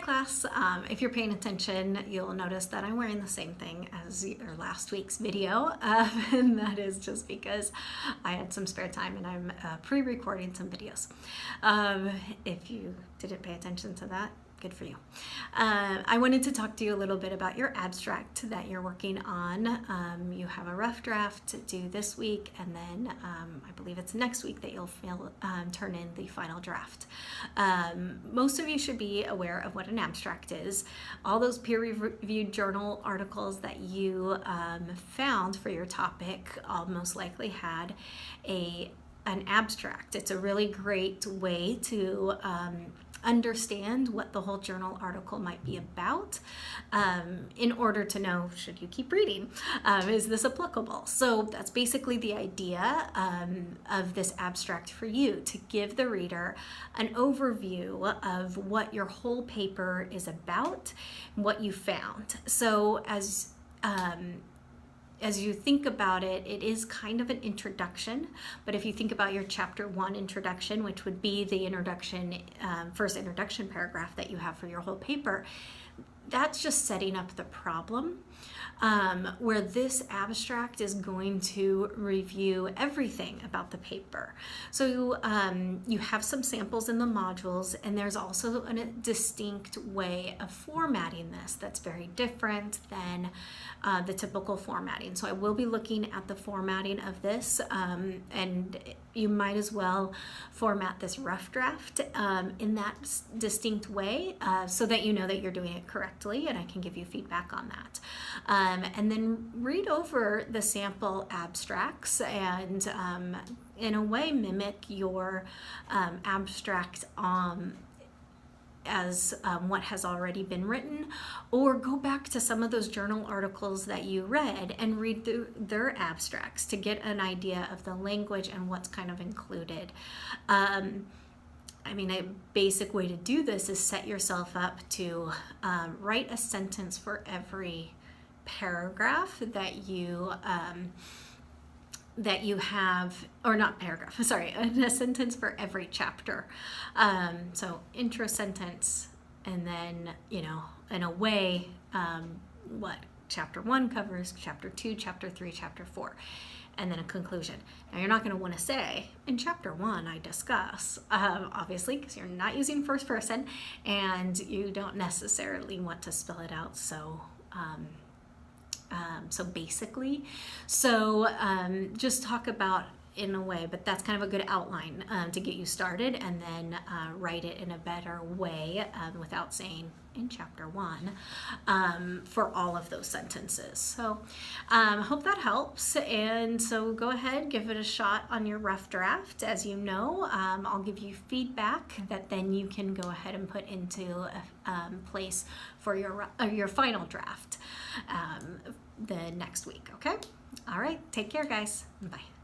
class. If you're paying attention, you'll notice that I'm wearing the same thing as your last week's video, and that is just because I had some spare time and I'm pre-recording some videos. If you didn't pay attention to that, good for you. I wanted to talk to you a little bit about your abstract that you're working on. You have a rough draft due this week, and then I believe it's next week that you'll turn in the final draft. Most of you should be aware of what an abstract is. All those peer-reviewed journal articles that you found for your topic all most likely had an abstract. It's a really great way to understand what the whole journal article might be about in order to know, should you keep reading, is this applicable? So that's basically the idea of this abstract for you, to give the reader an overview of what your whole paper is about, what you found. So as you think about it, it is kind of an introduction, but if you think about your chapter 1 introduction, which would be the introduction, first introduction paragraph that you have for your whole paper, that's just setting up the problem, where this abstract is going to review everything about the paper. So you have some samples in the modules, and there's also a distinct way of formatting this that's very different than the typical formatting. So I will be looking at the formatting of this, and you might as well format this rough draft in that distinct way, so that you know that you're doing it correctly, and I can give you feedback on that. And then read over the sample abstracts and in a way mimic your abstract as what has already been written, or go back to some of those journal articles that you read and read through their abstracts to get an idea of the language and what's kind of included. I mean, a basic way to do this is set yourself up to write a sentence for every paragraph that you have, or not paragraph, sorry, a sentence for every chapter. So intro sentence, and then, you know, in a way, what chapter 1 covers, chapter 2, chapter 3, chapter 4, and then a conclusion. Now you're not going to want to say, in chapter 1 I discuss, obviously, because you're not using first person, and you don't necessarily want to spell it out so basically. So just talk about in a way, but that's kind of a good outline to get you started, and then write it in a better way without saying in chapter 1 for all of those sentences. So hope that helps, and so go ahead, give it a shot on your rough draft. As you know, I'll give you feedback that then you can go ahead and put into a place for your final draft the next week. Okay? All right, take care, guys. Bye.